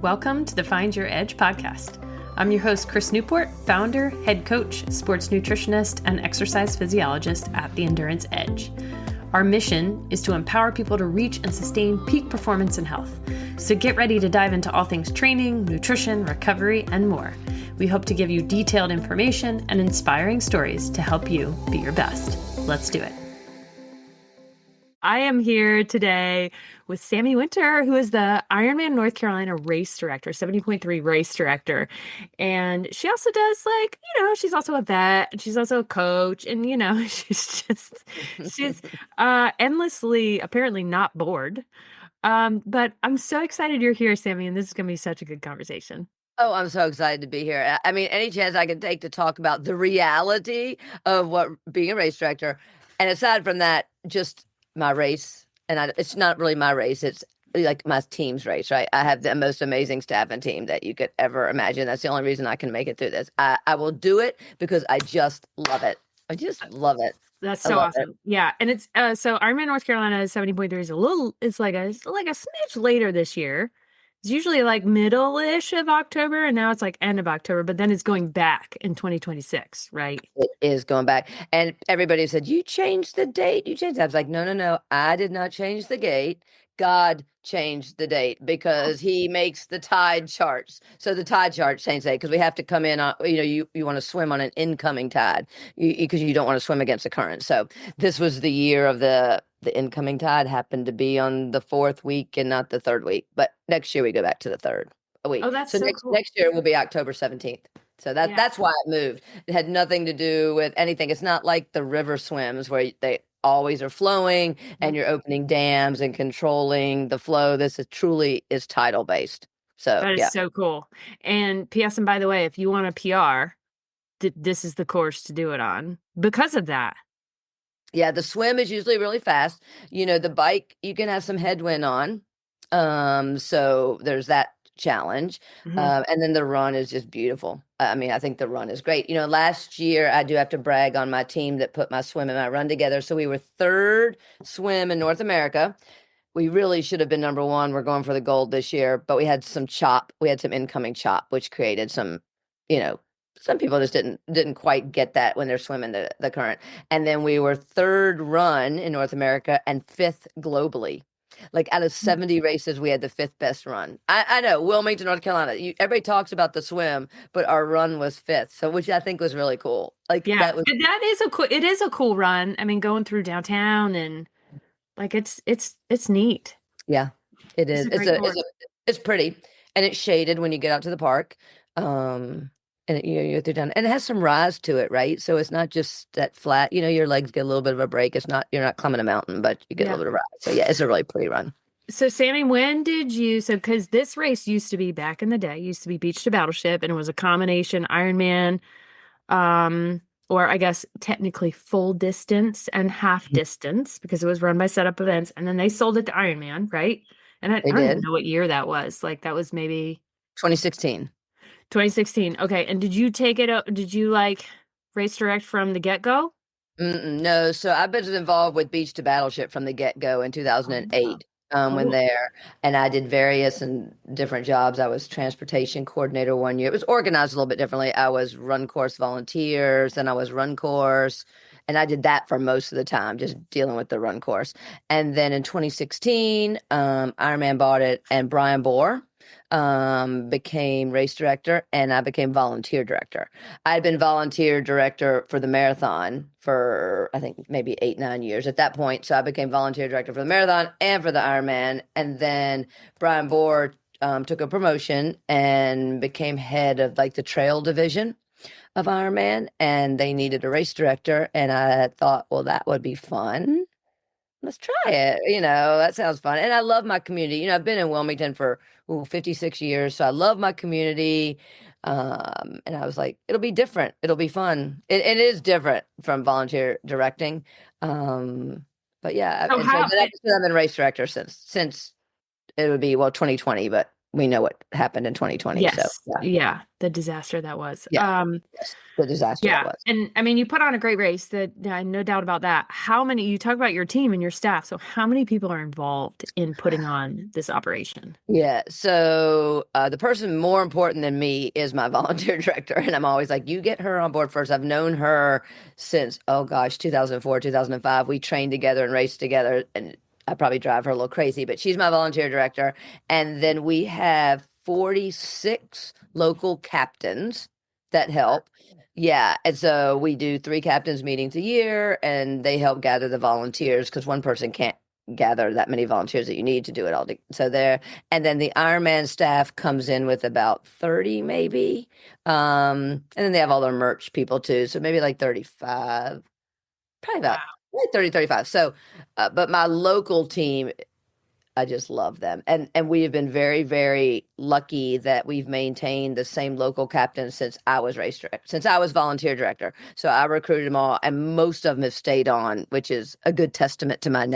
Welcome to the Find Your Edge podcast. I'm your host, Chris Newport, founder, head coach, sports nutritionist, and exercise physiologist at the Endurance Edge. Our mission is to empower people to reach and sustain peak performance and health. So get ready to dive into all things training, nutrition, recovery, and more. We hope to give you detailed information and inspiring stories to help you be your best. Let's do it. I am here today with Sami Winters, who is the Ironman North Carolina race director, 70.3 race director. And she also does she's also a vet and she's also a coach. And, she's endlessly apparently not bored. But I'm so excited you're here, Sami, and this is going to be such a good conversation. Oh, I'm so excited to be here. I mean, any chance I can take to talk about the reality of what being a race director. And aside from that, just my race, and it's not really my race. It's like my team's race, right? I have the most amazing staff and team that you could ever imagine. That's the only reason I can make it through this. I will do it because I just love it. I just love it. That's so awesome. Yeah. And it's, so Ironman North Carolina 70.3 is it's like a smidge later this year. It's usually like middle-ish of October, and now it's like end of October, but then it's going back in 2026, right? It is going back. And everybody said, you changed the date. You changed that. I was like, no. I did not change the date. God changed the date because he makes the tide charts. So the tide charts change the date because we have to come in on, you want to swim on an incoming tide because you don't want to swim against the current. So this was the year of the incoming tide happened to be on the fourth week and not the third week. But next year we go back to the third week. Oh, that's so cool. Next year will be October 17th. So that's why it moved. It had nothing to do with anything. It's not like the river swims where they always are flowing and you're opening dams and controlling the flow. This is truly tidal based. So that is so cool. And P.S. and by the way, if you want a PR, this is the course to do it on because of that. Yeah, the swim is usually really fast. The bike, you can have some headwind on. So there's that challenge. Mm-hmm. And then the run is just beautiful. I mean, I think the run is great. Last year, I do have to brag on my team that put my swim and my run together. So we were third swim in North America. We really should have been number one. We're going for the gold this year, but we had some chop. We had some incoming chop, which created some, some people just didn't quite get that when they're swimming the current. And then we were third run in North America and fifth globally. Like out of 70 races, we had the fifth best run. I know, Wilmington, North Carolina. Everybody talks about the swim, but our run was fifth, so which I think was really cool. It is a cool run. I mean, going through downtown and it's neat. Yeah, it is. It's pretty, and it's shaded when you get out to the park. And you're down, and it has some rise to it, right? So it's not just that flat. Your legs get a little bit of a break. You're not climbing a mountain, but you get a little bit of rise. So yeah, it's a really pretty run. So Sami, when did you? So because this race used to be back in the day, used to be beach to battleship, and it was a combination Ironman, or I guess technically full distance and half distance because it was run by Setup Events, and then they sold it to Ironman, right? And I don't even know what year that was. Like that was maybe 2016. 2016. Okay. And did you take it up? Did you race direct from the get-go? No. So I've been involved with Beach to Battleship from the get-go in 2008 when there. And I did various and different jobs. I was transportation coordinator one year. It was organized a little bit differently. I was run course volunteers and I was run course. And I did that for most of the time, just dealing with the run course. And then in 2016, Ironman bought it and Brian Bohr became race director and I became volunteer director. I'd been volunteer director for the marathon for I think maybe 8-9 years at that point. So I became volunteer director for the marathon and for the Ironman. And then Brian Bohr took a promotion and became head of the trail division of Ironman, and they needed a race director. And I thought, well, that would be fun. Let's try it. That sounds fun. And I love my community. I've been in Wilmington for 56 years. So I love my community. And I was like, it'll be different. It'll be fun. It is different from volunteer directing. But yeah, I've been race director since it would be, 2020, but we know what happened in 2020. Yes. So Yeah. The disaster that was. yes, the disaster Yeah. it was. And I mean, you put on a great race, no doubt about that. You talk about your team and your staff. So how many people are involved in putting on this operation? Yeah. So the person more important than me is my volunteer director. And I'm always like, you get her on board first. I've known her since, 2004, 2005. We trained together and raced together. And I probably drive her a little crazy, but she's my volunteer director. And then we have 46 local captains that help. Yeah. And so we do 3 captains meetings a year, and they help gather the volunteers because one person can't gather that many volunteers that you need to do it all. So there, and then the Ironman staff comes in with about 30 maybe. And then they have all their merch people too. So maybe like 35, probably about 30, 35. So, but my local team, I just love them. And we have been very, very lucky that we've maintained the same local captains since I was volunteer director. So I recruited them all, and most of them have stayed on, which is a good testament to my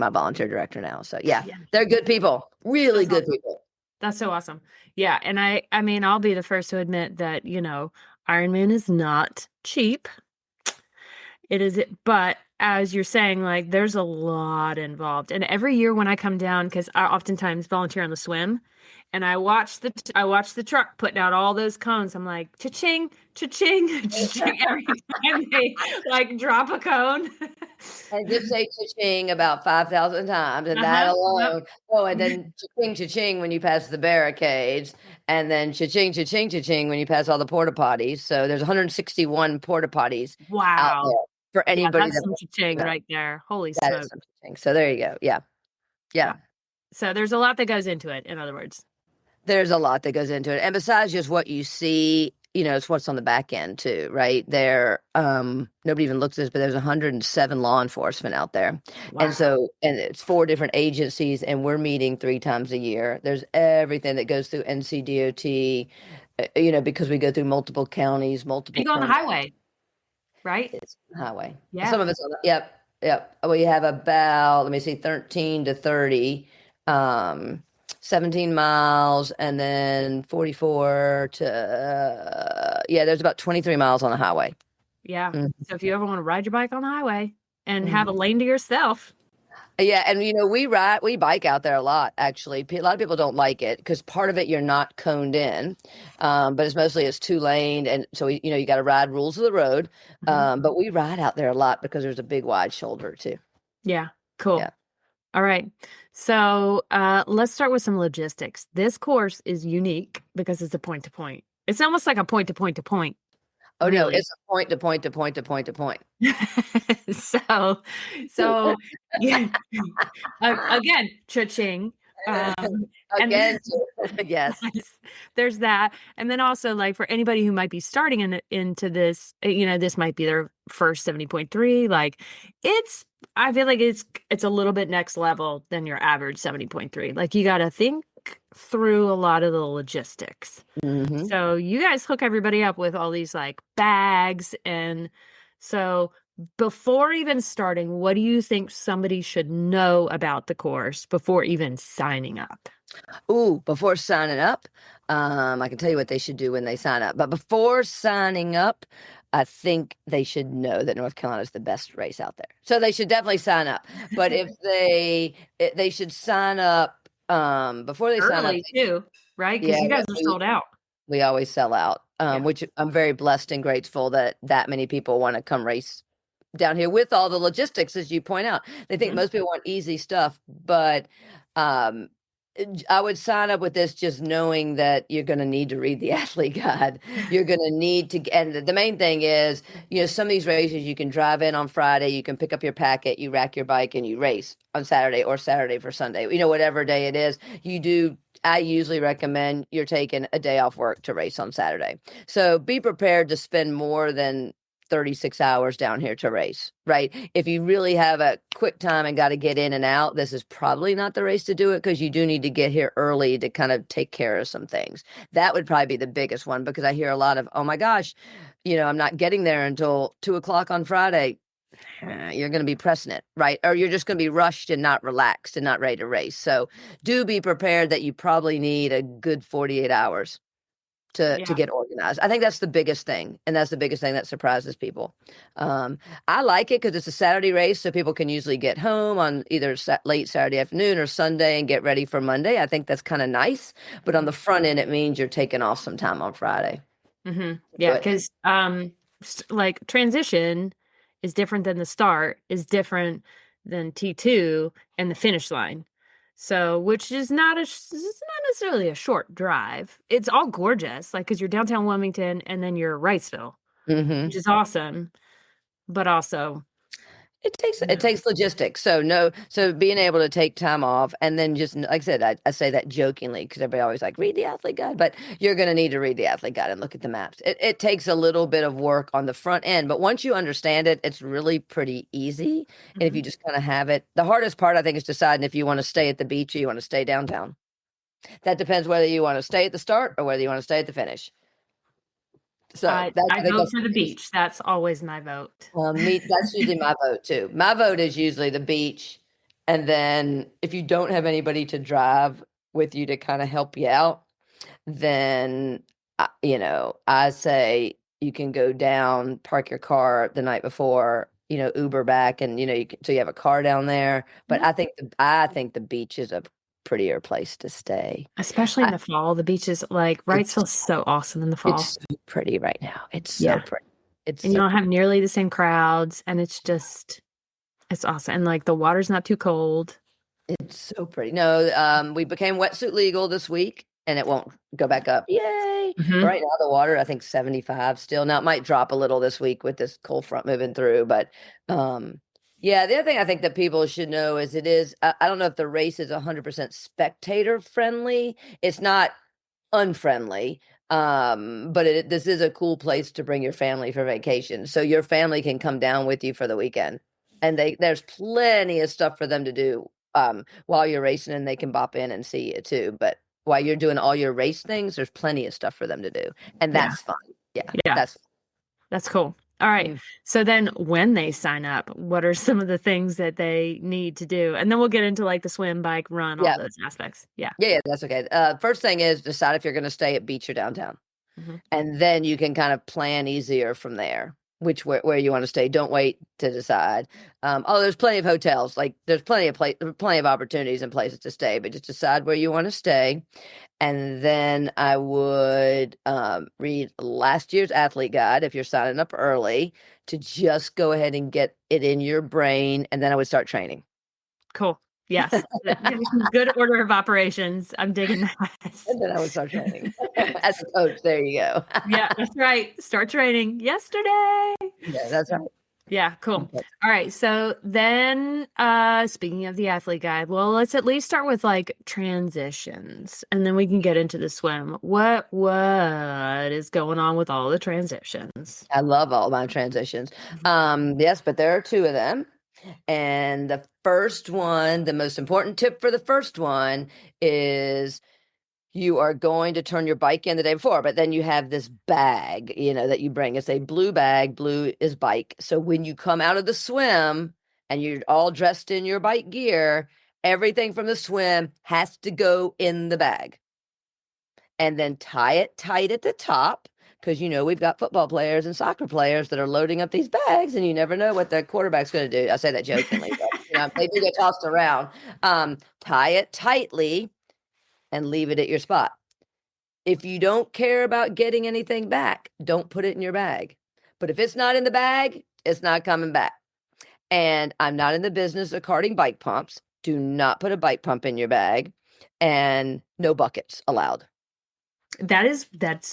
volunteer director now. So yeah. They're good people, really good people. That's so awesome. Yeah. And I mean, I'll be the first to admit that, Ironman is not cheap. It is, but as you're saying, like, there's a lot involved. And every year when I come down, because I oftentimes volunteer on the swim, and I watch the truck putting out all those cones. I'm like, cha-ching, cha-ching, cha-ching, every time they like drop a cone. I just say cha-ching about 5,000 times, and that alone. Oh, and then cha-ching, cha-ching when you pass the barricades, and then cha-ching, cha-ching, cha-ching when you pass all the porta potties. So there's 161 porta potties out there for anybody. That's some cha-ching right there. Holy smokes. So there you go. Yeah. So there's a lot that goes into it, in other words. There's a lot that goes into it. And besides just what you see, it's what's on the back end too, right? There, nobody even looks at this, but there's 107 law enforcement out there. Wow. And it's 4 different agencies, and we're meeting 3 times a year. There's everything that goes through NCDOT, because we go through multiple counties, You go on the highway, right? It's on the highway. Yeah. Some of it's on the, yep. We have about, 13 to 30, 17 miles, and then 44 to, there's about 23 miles on the highway. Yeah. Mm-hmm. So if you ever want to ride your bike on the highway and have a lane to yourself. Yeah. And, we bike out there a lot, actually. A lot of people don't like it because part of it, you're not coned in, but it's 2-lane. And so, you got to ride rules of the road. But we ride out there a lot because there's a big wide shoulder too. Yeah. Cool. Yeah. All right. So let's start with some logistics. This course is unique because it's a point to point. It's almost like a point to point to point. Oh, really. No, it's a point to point to point to point to point. So yeah. Again, cha-ching. Again, yes. There's that. And then also, like, for anybody who might be starting into this, this might be their first 70.3. Like, I feel like it's a little bit next level than your average 70.3. Like, you got to think through a lot of the logistics. Mm-hmm. So you guys hook everybody up with all these like bags. And so before even starting, what do you think somebody should know about the course before even signing up? Ooh, before signing up, I can tell you what they should do when they sign up. But before signing up, I think they should know that North Carolina is the best race out there. So they should definitely sign up. But if they should sign up before they sign up too, right? Because you guys are sold out. We always sell out, which I'm very blessed and grateful that many people want to come race down here with all the logistics, as you point out. They think most people want easy stuff, but I would sign up with this just knowing that you're going to need to read the athlete guide. You're going to need to, and the main thing is, some of these races you can drive in on Friday, you can pick up your packet, you rack your bike, and you race on Saturday or Saturday for Sunday. Whatever day it is, you do. I usually recommend you're taking a day off work to race on Saturday. So be prepared to spend more than 36 hours down here to race, right? If you really have a quick time and got to get in and out, this is probably not the race to do it, because you do need to get here early to kind of take care of some things. That would probably be the biggest one, because I hear a lot of, oh my gosh, I'm not getting there until 2:00 on Friday. you're going to be pressing it, right? Or you're just going to be rushed and not relaxed and not ready to race. So do be prepared that you probably need a good 48 hours to get organized. I think that's the biggest thing. And that's the biggest thing that surprises people. I like it because it's a Saturday race. So people can usually get home on either late Saturday afternoon or Sunday and get ready for Monday. I think that's kind of nice. But on the front end, it means you're taking off some time on Friday. Mm-hmm. Yeah. Because like transition is different than the start, is different than T2 and the finish line. So, which is not necessarily a short drive. It's all gorgeous, like because you're downtown Wilmington and then you're Wrightsville, which is awesome, but also it takes logistics. So being able to take time off and then just like I said, I say that jokingly because everybody always like read the athlete guide, but you're going to need to read the athlete guide and look at the maps. It takes a little bit of work on the front end, but once you understand it, it's really pretty easy. And if you just kind of have it, the hardest part I think is deciding if you want to stay at the beach or you want to stay downtown. That depends whether you want to stay at the start or whether you want to stay at the finish. So I vote for the beach. That's always my vote. That's usually my vote too. My vote is usually the beach. And then if you don't have anybody to drive with you to kind of help you out, then, I say you can go down, park your car the night before, Uber back and, so you have a car down there. But I think the beach is a prettier place to stay, especially in the fall. The beaches, like Wrightsville's so awesome in the fall. It's so pretty right now. It's so pretty. You don't have nearly the same crowds, and it's awesome. And like the water's not too cold. It's so pretty. No, we became wetsuit legal this week, and it won't go back up. Yay! Right now the water I think 75 still. Now it might drop a little this week with this cold front moving through, but yeah, the other thing I think that people should know is I don't know if the race is 100% spectator friendly. It's not unfriendly, but this is a cool place to bring your family for vacation. So your family can come down with you for the weekend. And there's plenty of stuff for them to do while you're racing, and they can bop in and see you too. But while you're doing all your race things, there's plenty of stuff for them to do. And that's fun. Yeah. That's cool. All right. So then when they sign up, what are some of the things that they need to do? And then we'll get into like the swim, bike, run, all those aspects. Yeah, that's okay. First thing is decide if you're going to stay at beach or downtown. And then you can kind of plan easier from there, where you want to stay. Don't wait to decide. There's plenty of hotels. Like there's plenty of opportunities and places to stay, but just decide where you want to stay. And then I would read last year's athlete guide if you're signing up early to just go ahead and get it in your brain. And then I would start training. Cool. Yes. Good order of operations. I'm digging that. And then I would start training. As a coach, there you go. Yeah, that's right. Start training yesterday. Yeah, that's right. Yeah, cool. All right. So then speaking of the athlete guide, well, let's at least start with like transitions and then we can get into the swim. What is going on with all the transitions? I love all my transitions. Yes, but there are two of them. And the first one, the most important tip for the first one is you are going to turn your bike in the day before, but then you have this bag, that you bring. It's a blue bag. Blue is bike. So when you come out of the swim and you're all dressed in your bike gear, everything from the swim has to go in the bag. And then tie it tight at the top. Because, we've got football players and soccer players that are loading up these bags, and you never know what the quarterback's going to do. I say that jokingly, but they do get tossed around. Tie it tightly and leave it at your spot. If you don't care about getting anything back, don't put it in your bag. But if it's not in the bag, it's not coming back. And I'm not in the business of carting bike pumps. Do not put a bike pump in your bag, and no buckets allowed. That's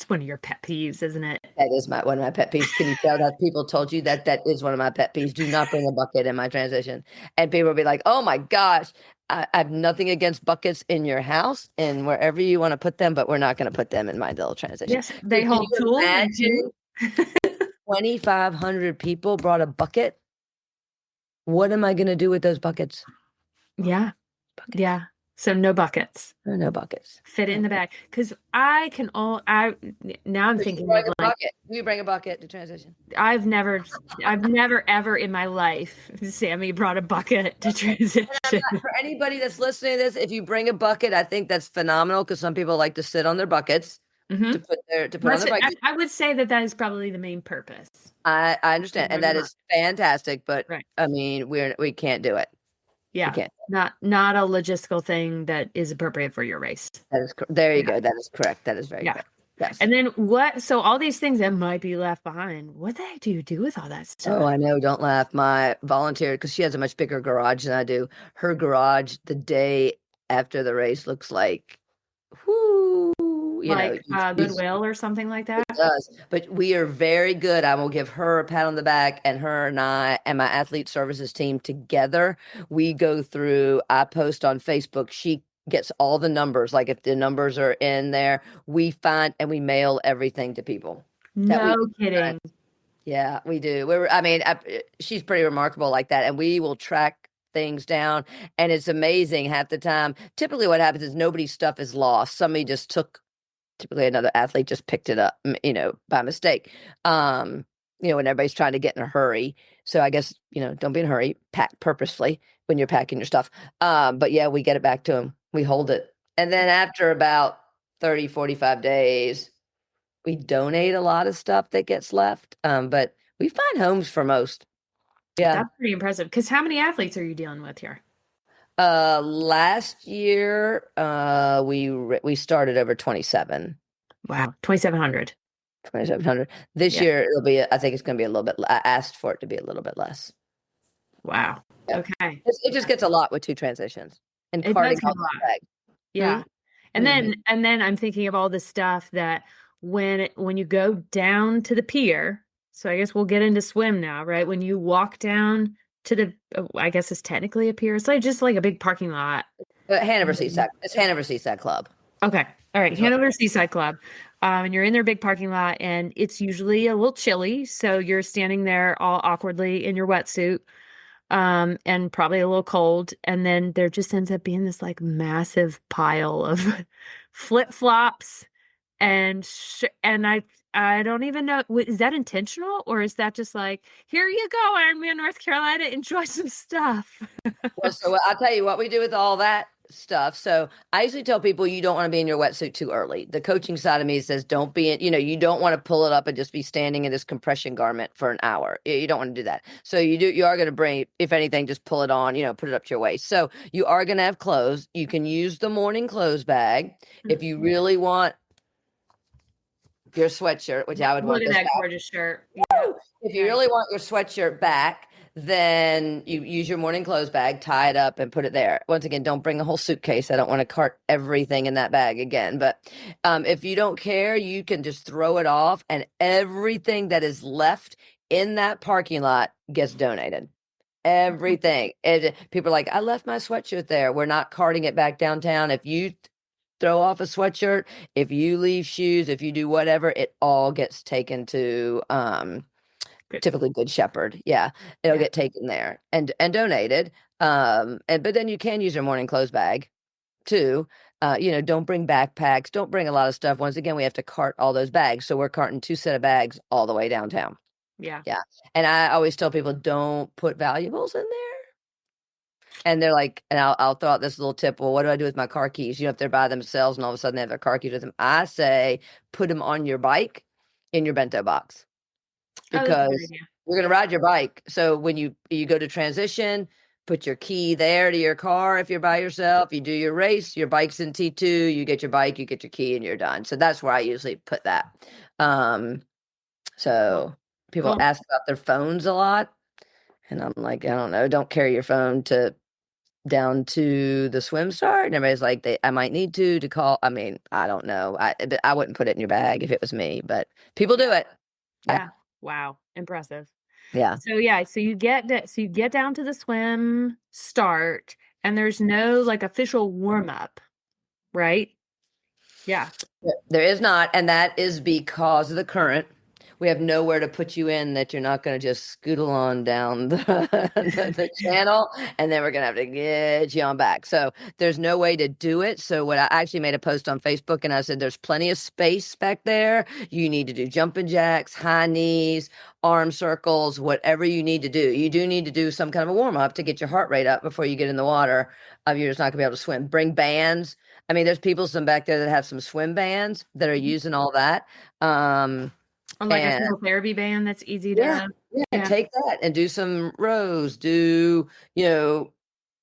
one of your pet peeves, isn't it? That is one of my pet peeves. Can you tell that people told you that is one of my pet peeves? Do not bring a bucket in my transition. And people will be like, oh my gosh, I have nothing against buckets in your house and wherever you want to put them, but we're not going to put them in my little transition. Yes, they hold tools. 2,500 people brought a bucket. What am I going to do with those buckets? Yeah. Buckets. Yeah. So no buckets. No buckets. Fit it in the bag. Because now I'm thinking of like, bucket. You bring a bucket to transition. I've never ever in my life, Sami brought a bucket to transition. For anybody that's listening to this, if you bring a bucket, I think that's phenomenal because some people like to sit on their buckets to put on their bucket. I would say that is probably the main purpose. I understand, and that is fantastic. But right. I mean, we can't do it. Yeah, not a logistical thing that is appropriate for your race. That is there. You go. That is correct. That is very correct. Yes. And then so all these things that might be left behind, what the heck do you do with all that stuff? Oh, I know. Don't laugh. My volunteer, because she has a much bigger garage than I do. Her garage the day after the race looks like, Goodwill or something like that. It does. But we are very good. I will give her a pat on the back, and her and I and my athlete services team together, we go through, I post on Facebook. She gets all the numbers. Like if the numbers are in there, we find and we mail everything to people. No kidding. Yeah, we do. She's pretty remarkable like that. And we will track things down. And it's amazing half the time. Typically what happens is nobody's stuff is lost. Somebody just typically another athlete just picked it up, by mistake. When everybody's trying to get in a hurry. So I guess, don't be in a hurry, pack purposefully when you're packing your stuff. But yeah, we get it back to them. We hold it. And then after about 30, 45 days, we donate a lot of stuff that gets left. But we find homes for most. Yeah. That's pretty impressive. Because how many athletes are you dealing with here? Last year, we started over 27. Wow. 2,700. 2,700. This year, I think it's going to be a little bit, I asked for it to be a little bit less. Wow. Yeah. Okay. It just gets a lot with 2 transitions. And carting out the bag. Yeah. And then I'm thinking of all the stuff that when you go down to the pier, so I guess we'll get into swim now, right? When you walk down to I guess it's technically a pier. It's just like a big parking lot. Hanover Seaside. It's Hanover Seaside Club. Okay. All right. Hanover Seaside Club. And you're in their big parking lot and it's usually a little chilly. So you're standing there all awkwardly in your wetsuit. And probably a little cold. And then there just ends up being this like massive pile of flip-flops and I don't even know, is that intentional or is that just like, here you go, Ironman North Carolina, enjoy some stuff. Well, so I'll tell you what we do with all that stuff. So I usually tell people you don't want to be in your wetsuit too early. The coaching side of me says don't be in, you don't want to pull it up and just be standing in this compression garment for an hour. You don't want to do that. So you are going to bring, if anything, just pull it on, put it up to your waist. So you are going to have clothes. You can use the morning clothes bag. If you really want your sweatshirt, which I would want. Look at that gorgeous shirt. Yeah. If you really want your sweatshirt back, then you use your morning clothes bag, tie it up and put it there. Once again, don't bring a whole suitcase. I don't want to cart everything in that bag again. But if you don't care, you can just throw it off and everything that is left in that parking lot gets donated. Everything. And people are like, I left my sweatshirt there. We're not carting it back downtown. If you throw off a sweatshirt, if you leave shoes, if you do whatever, it all gets taken to typically Good Shepherd. Yeah. It'll get taken there and donated. But then you can use your morning clothes bag too. Don't bring backpacks. Don't bring a lot of stuff. Once again, we have to cart all those bags. So we're carting 2 sets of bags all the way downtown. Yeah. Yeah. And I always tell people don't put valuables in there. And they're like, and I'll throw out this little tip. Well, what do I do with my car keys? If they're by themselves and all of a sudden they have their car keys with them, I say, put them on your bike in your bento box because you're going to ride your bike. So when you go to transition, put your key there to your car. If you're by yourself, you do your race, your bike's in T2, you get your bike, you get your key and you're done. So that's where I usually put that. So people ask about their phones a lot. And I'm like, I don't know, don't carry your phone down to the swim start. And everybody's like, I might need to call. I mean, I don't know. I wouldn't put it in your bag if it was me, but people do it. Yeah. Wow. Impressive. Yeah. So you get down to the swim start and there's no like official warm up, right? Yeah. There is not. And that is because of the current. we have nowhere to put you in that you're not going to just scootle on down the channel, and then we're going to have to get you on back. So there's no way to do it. So what I actually made a post on Facebook, and I said, there's plenty of space back there. You need to do jumping jacks, high knees, arm circles, whatever you need to do. You do need to do some kind of a warm up to get your heart rate up before you get in the water. You're just not gonna be able to swim. Bring bands. I mean, there's some back there that have some swim bands that are using all that. Like a physical therapy band that's easy to take that and do some rows. Do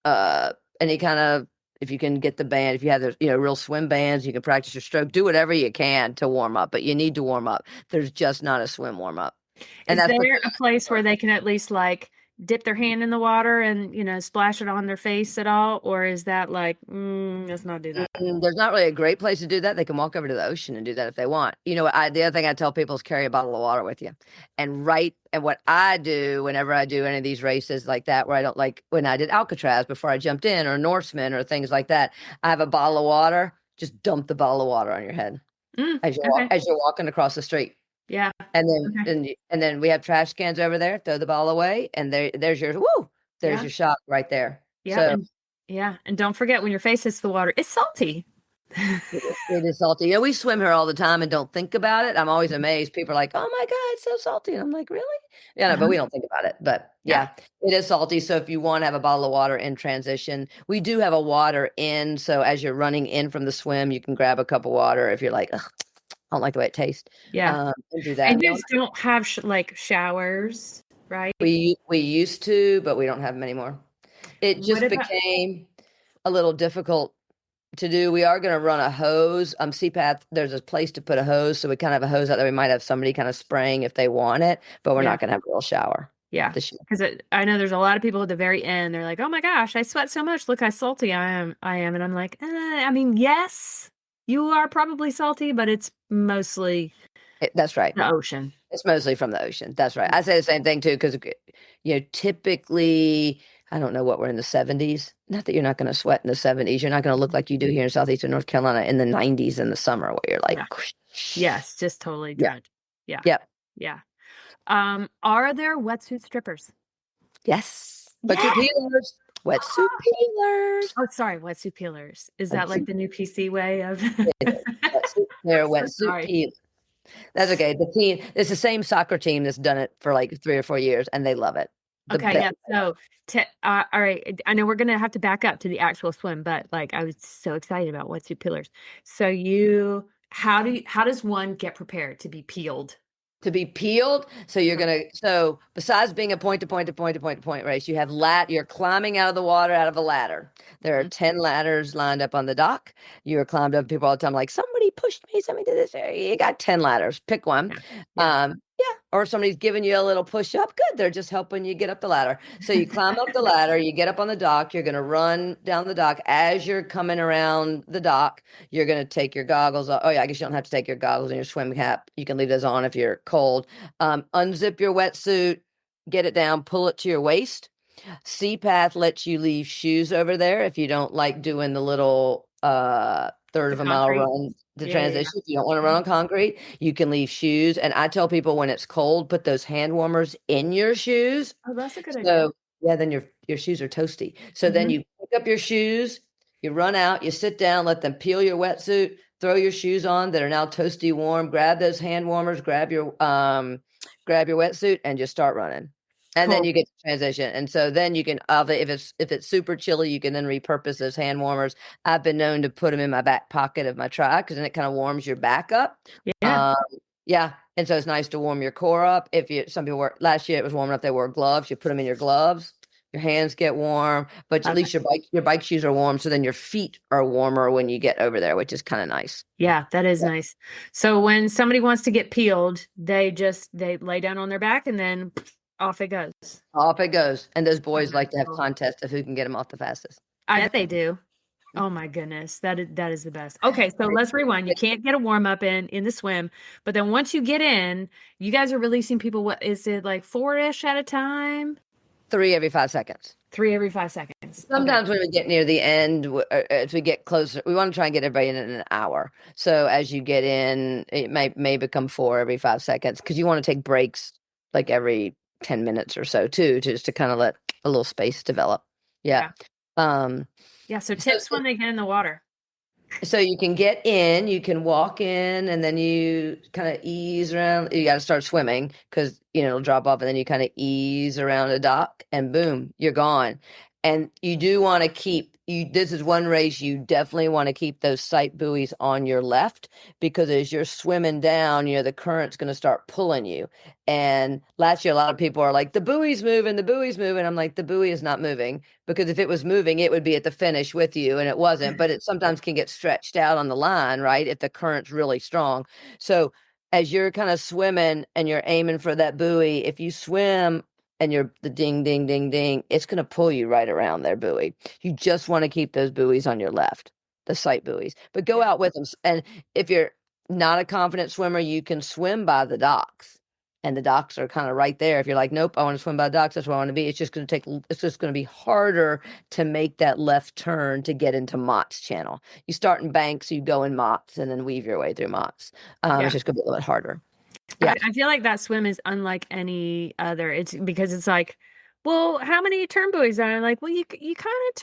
any kind of, if you can get the band, if you have the real swim bands, you can practice your stroke. Do whatever you can to warm up, but you need to warm up. There's just not a swim warm up. And is there a place where they can at least like dip their hand in the water and, splash it on their face at all? Or is that like, let's not do that? There's not really a great place to do that. They can walk over to the ocean and do that if they want. The other thing I tell people is carry a bottle of water with you. And what I do whenever I do any of these races like that, where I don't, like when I did Alcatraz before I jumped in, or Norseman or things like that, I have a bottle of water. Just dump the bottle of water on your head as you're walking across the street. Yeah. And then we have trash cans over there. Throw the ball away, and there's your your shot right there. Yeah. So, and don't forget, when your face hits the water, it's salty. It is salty. We swim here all the time and don't think about it. I'm always amazed. People are like, "Oh my God, it's so salty," and I'm like, "Really?" Yeah, but we don't think about it. But it is salty. So if you want to have a bottle of water in transition, we do have a water in. So as you're running in from the swim, you can grab a cup of water if you're like, ugh, I don't like the way it tastes. Yeah. And do that. And you don't have showers, right? We used to, but we don't have them anymore. It just became a little difficult to do. We are going to run a hose. CPAT, there's a place to put a hose. So we kind of have a hose out there. We might have somebody kind of spraying if they want it, but we're not going to have a real shower. Yeah. Because I know there's a lot of people at the very end. They're like, "Oh my gosh, I sweat so much. Look how salty I am. And I'm like, yes. You are probably salty, but it's mostly that's right. The ocean. It's mostly from the ocean. That's right. I say the same thing too, because typically, I don't know what, we're in the 70s. Not that you're not going to sweat in the 70s. You're not going to look like you do here in southeastern North Carolina in the 90s in the summer, where you're like, yes, just totally drenched. Yeah. Yep. Yeah. Are there wetsuit strippers? Yes. Wetsuit peelers. Wetsuit peelers. Oh, sorry, wetsuit peelers. Is that like the new PC way of? They're wetsuit peelers. That's okay. The team, it's the same soccer team that's done it for like 3 or 4 years, and they love it. Okay, yeah. So, all right. I know we're gonna have to back up to the actual swim, but like I was so excited about wetsuit peelers. So how does one get prepared to be peeled? To be peeled. So besides being a point to point race, you have you're climbing out of the water, out of a ladder. There are 10 ladders lined up on the dock. You're climbed up. People all the time like, somebody pushed me, somebody did this. You got 10 ladders. Pick one. Or somebody's giving you a little push up. Good. They're just helping you get up the ladder. So you climb up the ladder, you get up on the dock, you're going to run down the dock. As you're coming around the dock, you're going to take your goggles off. Oh yeah, I guess you don't have to take your goggles and your swim cap. You can leave those on if you're cold. Unzip your wetsuit, get it down, pull it to your waist. CPAT lets you leave shoes over there if you don't like doing the little third of a mile run to transition. If you don't want to run on concrete, you can leave shoes. And I tell people, when it's cold, put those hand warmers in your shoes. Oh, that's a good idea. Yeah, then your shoes are toasty. So then you pick up your shoes, you run out, you sit down, let them peel your wetsuit, throw your shoes on that are now toasty warm, grab those hand warmers, grab your wetsuit, and just start running. And then you get to transition. And so then you can, if it's super chilly, you can then repurpose those hand warmers. I've been known to put them in my back pocket of my tri, because then it kind of warms your back up. Yeah. And so it's nice to warm your core up. Some people last year it was warm enough, they wore gloves. You put them in your gloves, your hands get warm, but at least your bike shoes are warm. So then your feet are warmer when you get over there, which is kind of nice. Yeah, that is nice. So when somebody wants to get peeled, they lay down on their back and then off it goes. Off it goes. And those boys like to have contests of who can get them off the fastest. I bet they do. Oh my goodness. That is the best. Okay. So let's rewind. You can't get a warm up in the swim, but then once you get in, you guys are releasing people. What is it, like 4-ish at a time? 3 every 5 seconds. 3 every 5 seconds. Sometimes when we get near the end, as we get closer, we want to try and get everybody in an hour. So as you get in, it may become 4 every 5 seconds because you want to take breaks like every 10 minutes or so too, just to kind of let a little space develop. Yeah. So tips when they get in the water. So you can get in, you can walk in, and then you kind of ease around. You got to start swimming because, it'll drop off, and then you kind of ease around a dock, and boom, you're gone. And you do want to this is one race you definitely want to keep those sight buoys on your left, because as you're swimming down, the current's going to start pulling you. And last year, a lot of people are like, the buoy's moving, the buoy's moving. I'm like, the buoy is not moving, because if it was moving, it would be at the finish with you, and it wasn't. But it sometimes can get stretched out on the line, right, if the current's really strong. So as you're kind of swimming and you're aiming for that buoy, if you swim and you're the ding, ding, ding, ding, it's going to pull you right around their buoy. You just want to keep those buoys on your left, the sight buoys, but go out with them. And if you're not a confident swimmer, you can swim by the docks, and the docks are kind of right there. If you're like, nope, I want to swim by the docks, that's where I want to be. It's just going to be harder to make that left turn to get into Mott's channel. You start in banks, you go in Mott's, and then weave your way through Mott's. It's just going to be a little bit harder. Yeah. I feel like that swim is unlike any other. It's because it's like, well, how many turn buoys are there? Like, well, you kind of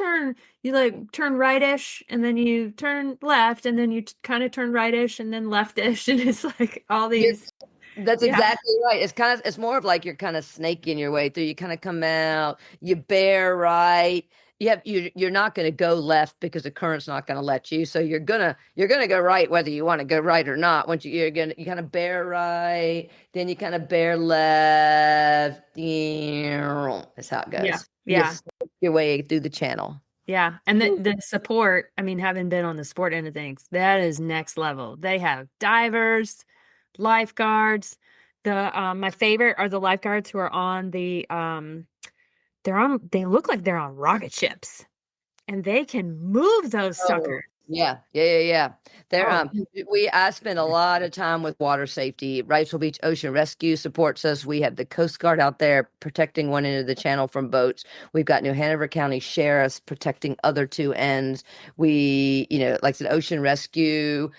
turn rightish, and then you turn left, and then you kind of turn rightish, and then leftish, and it's like all these. That's exactly right. It's more of like you're kind of snaking your way through. You kind of come out, you bear right. You're not going to go left because the current's not going to let you. So you're gonna go right whether you want to go right or not. Once you kind of bear right, then you kind of bear left. That's how it goes. Yeah. You snake your way through the channel. Yeah, and the support. I mean, having been on the sport end of things, that is next level. They have divers, lifeguards. My favorite are the lifeguards who are on the they look like they're on rocket ships, and they can move those suckers. Yeah. I spend a lot of time with water safety. Wrightsville Beach Ocean Rescue supports us. We have the Coast Guard out there protecting one end of the channel from boats. We've got New Hanover County Sheriffs protecting other two ends. We, like I said, Ocean Rescue,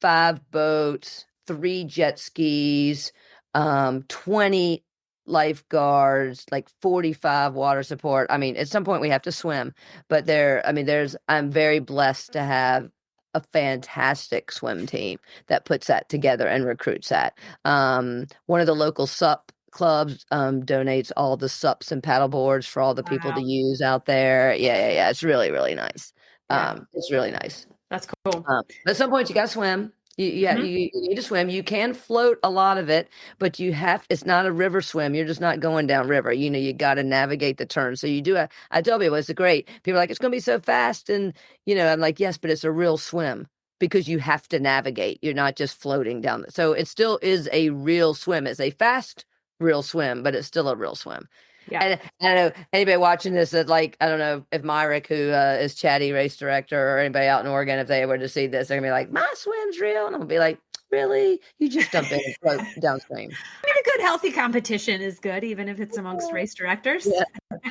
5 boats, 3 jet skis, 20 lifeguards, like 45 water support. I mean, at some point we have to swim, but I'm very blessed to have a fantastic swim team that puts that together and recruits that. One of the local SUP clubs donates all the SUPs and paddle boards for all the people to use out there. Yeah. It's really, really nice. It's really nice. That's cool. At some point you got to swim. You need to swim. You can float a lot of it, but it's not a river swim. You're just not going down river. You got to navigate the turn. So you do. I tell people it's great. People are like, it's going to be so fast. And, I'm like, yes, but it's a real swim because you have to navigate. You're not just floating down. So it still is a real swim. It's a fast, real swim, but it's still a real swim. Yeah. And I don't know anybody watching this that I don't know if Myrick, who is Chatty race director, or anybody out in Oregon, if they were to see this, they're gonna be like, my swim's real. And I'm gonna be like, really? You just dump in and float downstream. I mean, a good healthy competition is good, even if it's amongst race directors. Yeah.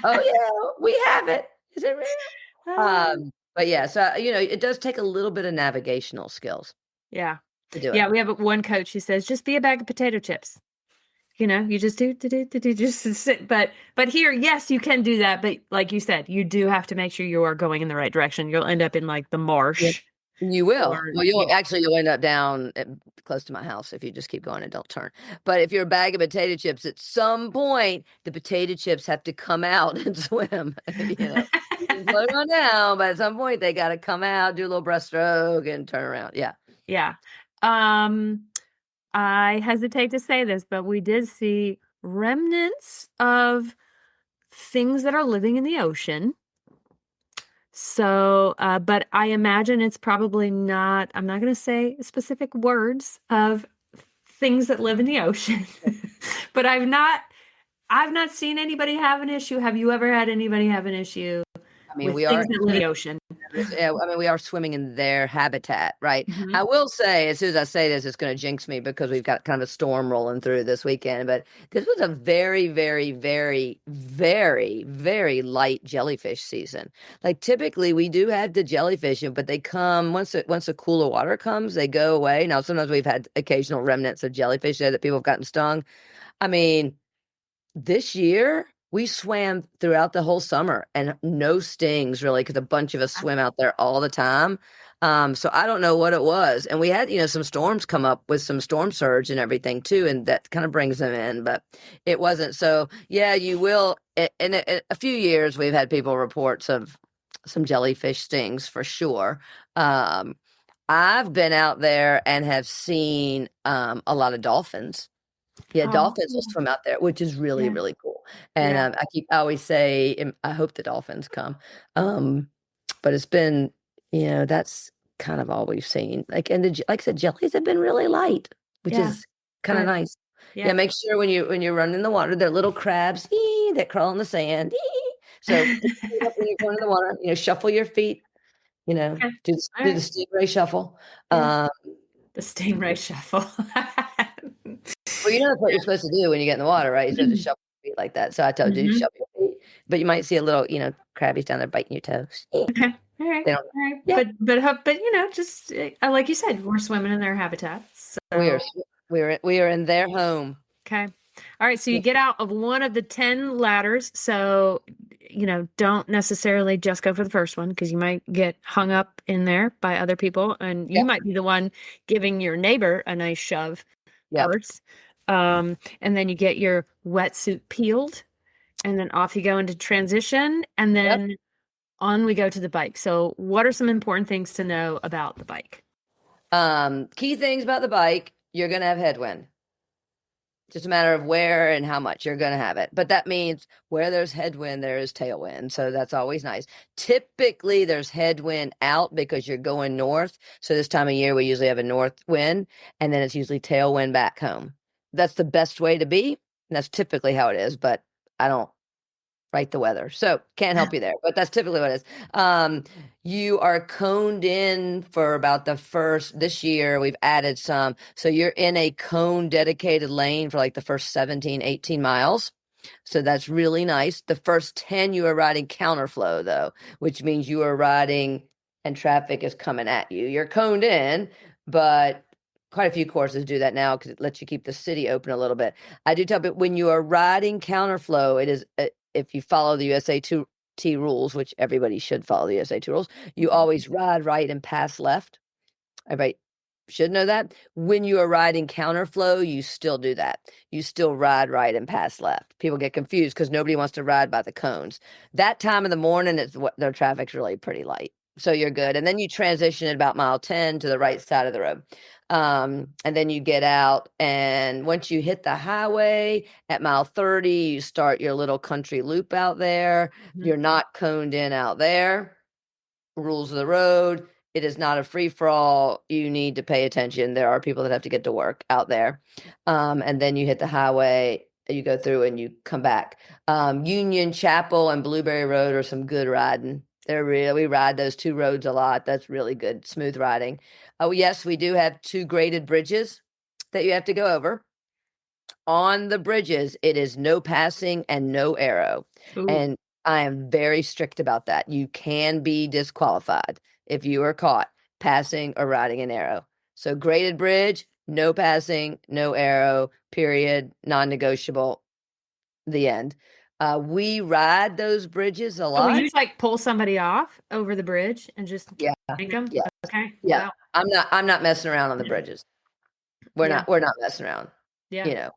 Oh yeah, we have it. Is it real? But yeah, so it does take a little bit of navigational skills. Yeah. To do it. Yeah, we have one coach who says, just be a bag of potato chips. You just just sit. But here, yes, you can do that. But like you said, you do have to make sure you are going in the right direction. You'll end up in the marsh. Yeah. You will. You'll end up down close to my house if you just keep going and don't turn. But if you're a bag of potato chips, at some point, the potato chips have to come out and swim. You float on down, but at some point, they got to come out, do a little breaststroke, and turn around. Yeah. Yeah. I hesitate to say this, but we did see remnants of things that are living in the ocean. So, but I imagine it's probably not, I'm not going to say specific words of things that live in the ocean, but I've not seen anybody have an issue. Have you ever had anybody have an issue I mean, with we things are, that live in the ocean. yeah, I mean, we are swimming in their habitat, right? Mhm. I will say, as soon as I say this, it's going to jinx me because we've got kind of a storm rolling through this weekend. But this was a very, very, very, very, very light jellyfish season. Like typically, we do have the jellyfish, but they come once the cooler water comes, they go away. Now, sometimes we've had occasional remnants of jellyfish there that people have gotten stung. I mean, this year we swam throughout the whole summer and no stings really because a bunch of us swim out there all the time. So I don't know what it was. And we had, some storms come up with some storm surge and everything too, and that kind of brings them in, but it wasn't. So yeah, you will. In a few years, we've had people report some jellyfish stings for sure. I've been out there and have seen a lot of dolphins. Yeah, dolphins will swim out there, which is really, Yeah. really cool. And Yeah. I always say, I hope the dolphins come. But it's been, that's kind of all we've seen. Like, and like I said, jellies have been really light, which Yeah. is kind of Good. nice. Yeah. Yeah, make sure when you're running in the water, they're little crabs that crawl in the sand. So pick your feet up when you're going in the water, shuffle your feet, Okay. do All the right. stingray shuffle. Yeah. The stingray shuffle. Well, that's what you're supposed to do when you get in the water, right? You're supposed to shuffle your feet like that. So I told you, Mhm. shuffle your feet. But you might see a little, crabbies down there biting your toes. Okay. All right. They All don't, right. yeah. But just like you said, we're swimming in their habitat. So we are in their home. okay. All right. So you get out of one of the 10 ladders. So, don't necessarily just go for the first one because you might get hung up in there by other people. And you might be the one giving your neighbor a nice shove first. And then you get your wetsuit peeled. And then off you go into transition. And then on we go to the bike. So what are some important things to know about the bike? Key things about the bike, you're going to have headwind. Just a matter of where and how much you're going to have it. But that means where there's headwind, there is tailwind. So that's always nice. Typically, there's headwind out because you're going north. So this time of year, we usually have a north wind, and then it's usually tailwind back home. That's the best way to be. And that's typically how it is, but I don't write the weather. So can't help you there, but that's typically what it is. You are coned in for about this year, we've added some. So you're in a cone dedicated lane for like the first 17, 18 miles. So that's really nice. The first 10, you are riding counterflow though, which means you are riding and traffic is coming at you. You're coned in, but quite a few courses do that now because it lets you keep the city open a little bit. I do tell people when you are riding counterflow, it is if you follow the USA2T rules, which everybody should follow the USA2 rules, you always ride right and pass left. Everybody should know that. When you are riding counterflow, you still do that. You still ride right and pass left. People get confused because nobody wants to ride by the cones. That time of the morning, their traffic's really pretty light. So you're good. And then you transition at about mile 10 to the right side of the road. And then you get out, and once you hit the highway at mile 30, you start your little country loop out there. You're not coned in out there. Rules of the road. It is not a free-for-all. You need to pay attention. There are people that have to get to work out there. And then you hit the highway, you go through and you come back. Union Chapel and Blueberry Road are some good riding. We ride those two roads a lot. That's really good, smooth riding. Oh, yes, we do have 2 graded bridges that you have to go over. On the bridges, it is no passing and no-aero. And I am very strict about that. You can be disqualified if you are caught passing or riding an arrow. So graded bridge, no passing, no-aero, period, non-negotiable, the end. We ride those bridges a lot. Will you just pull somebody off over the bridge and just make them? Yeah. Okay. Yeah. Wow. I'm not messing around on the bridges. We're not messing around. Yeah.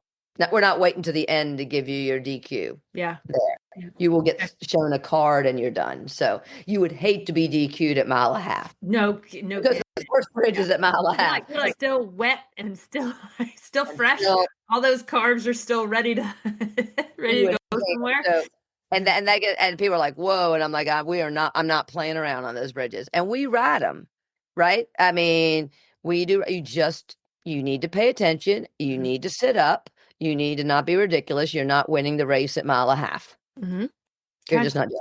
We're not waiting to the end to give you your DQ. Yeah. There. You will get shown a card and you're done. So you would hate to be DQ'd at mile and a half. No. Because the first bridge is at mile and a half. You're still wet and still fresh. All those carbs are still ready to go somewhere. So, and people are like, whoa. And I'm like, I'm not playing around on those bridges. And we ride them, right? I mean, we do. You need to pay attention. You need to sit up. You need to not be ridiculous. You're not winning the race at mile and a half. Mm-hmm. You're just not doing